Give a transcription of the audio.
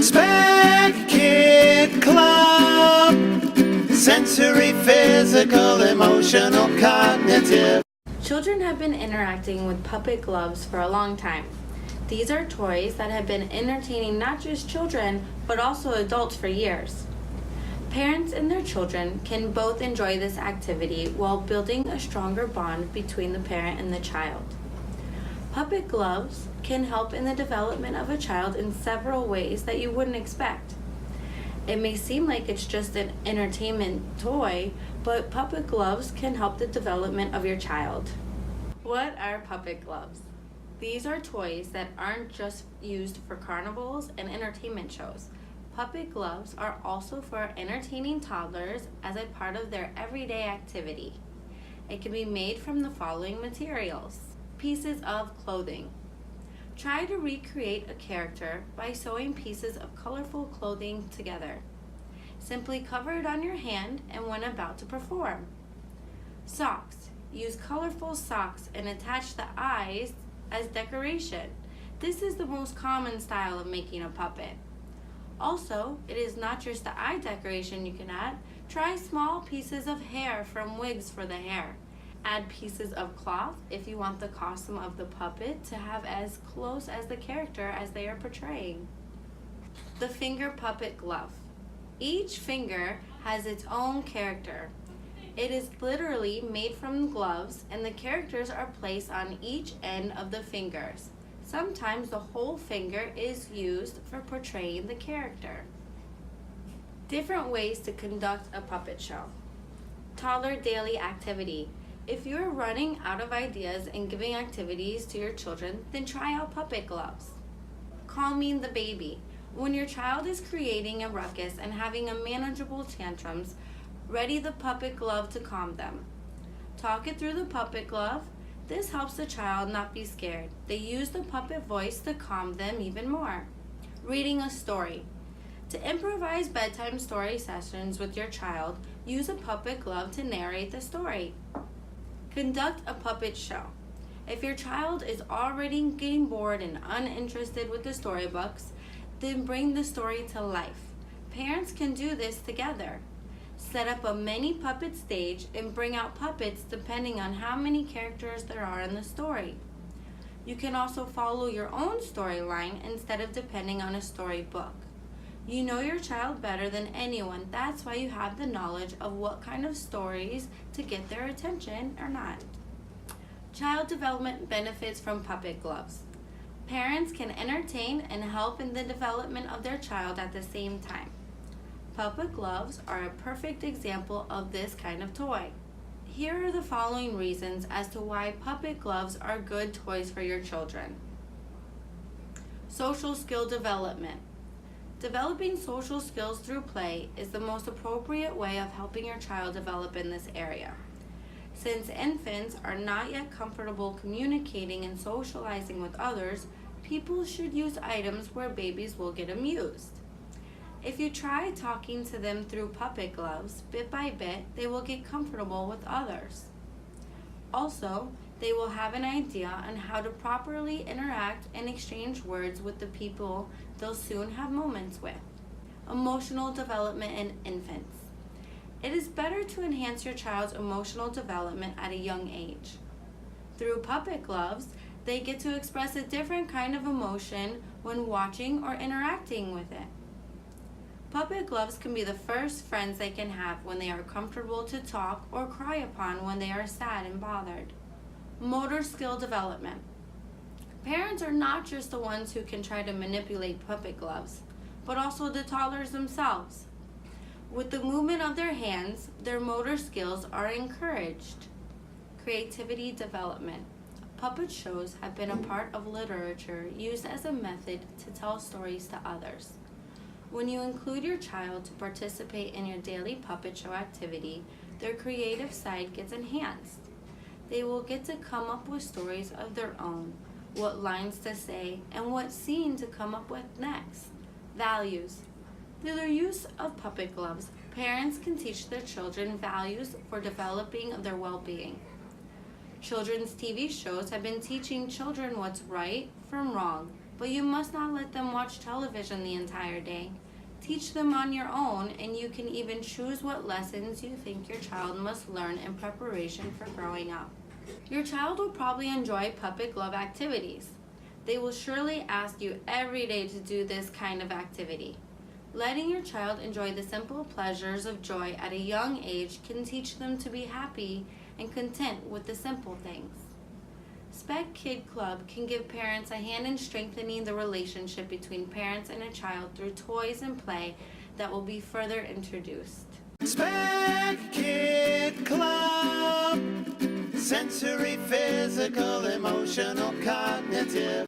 Spank Kid Club. Sensory, physical, emotional, cognitive. Children have been interacting with puppet gloves for a long time. These are toys that have been entertaining not just children, but also adults for years. Parents and their children can both enjoy this activity while building a stronger bond between the parent and the child. Puppet gloves can help in the development of a child in several ways that you wouldn't expect. It may seem like it's just an entertainment toy, but puppet gloves can help the development of your child. What are puppet gloves? These are toys that aren't just used for carnivals and entertainment shows. Puppet gloves are also for entertaining toddlers as a part of their everyday activity. It can be made from the following materials. Pieces of clothing. Try to recreate a character by sewing pieces of colorful clothing together. Simply cover it on your hand and when about to perform. Socks. Use colorful socks and attach the eyes as decoration. This is the most common style of making a puppet. Also, it is not just the eye decoration you can add. Try small pieces of hair from wigs for the hair. Add pieces of cloth if you want the costume of the puppet to have as close as the character as they are portraying. The finger puppet glove. Each finger has its own character. It is literally made from gloves and the characters are placed on each end of the fingers. Sometimes the whole finger is used for portraying the character. Different ways to conduct a puppet show. Toddler daily activity. If you are running out of ideas and giving activities to your children, then try out puppet gloves. Calming the baby. When your child is creating a ruckus and having unmanageable tantrums, ready the puppet glove to calm them. Talk it through the puppet glove. This helps the child not be scared. They use the puppet voice to calm them even more. Reading a story. To improvise bedtime story sessions with your child, use a puppet glove to narrate the story. Conduct a puppet show. If your child is already getting bored and uninterested with the storybooks, then bring the story to life. Parents can do this together. Set up a mini puppet stage and bring out puppets depending on how many characters there are in the story. You can also follow your own storyline instead of depending on a storybook. You know your child better than anyone. That's why you have the knowledge of what kind of stories to get their attention or not. Child development benefits from puppet gloves. Parents can entertain and help in the development of their child at the same time. Puppet gloves are a perfect example of this kind of toy. Here are the following reasons as to why puppet gloves are good toys for your children. Social skill development. Developing social skills through play is the most appropriate way of helping your child develop in this area. Since infants are not yet comfortable communicating and socializing with others, people should use items where babies will get amused. If you try talking to them through puppet gloves, bit by bit, they will get comfortable with others. Also, they will have an idea on how to properly interact and exchange words with the people they'll soon have moments with. Emotional development in infants. It is better to enhance your child's emotional development at a young age. Through puppet gloves, they get to express a different kind of emotion when watching or interacting with it. Puppet gloves can be the first friends they can have when they are comfortable to talk or cry upon when they are sad and bothered. Motor skill development. Parents are not just the ones who can try to manipulate puppet gloves, but also the toddlers themselves. With the movement of their hands, their motor skills are encouraged. Creativity development. Puppet shows have been a part of literature used as a method to tell stories to others. When you include your child to participate in your daily puppet show activity, their creative side gets enhanced. They will get to come up with stories of their own, what lines to say, and what scene to come up with next. Values. Through their use of puppet gloves, parents can teach their children values for developing their well-being. Children's TV shows have been teaching children what's right from wrong, But you must not let them watch television the entire day. Teach them on your own, and you can even choose what lessons you think your child must learn in preparation for growing up. Your child will probably enjoy puppet glove activities. They will surely ask you every day to do this kind of activity. Letting your child enjoy the simple pleasures of joy at a young age can teach them to be happy and content with the simple things. Spec Kid Club can give parents a hand in strengthening the relationship between parents and a child through toys and play that will be further introduced. Spec Kid Club. Sensory, physical, emotional, cognitive.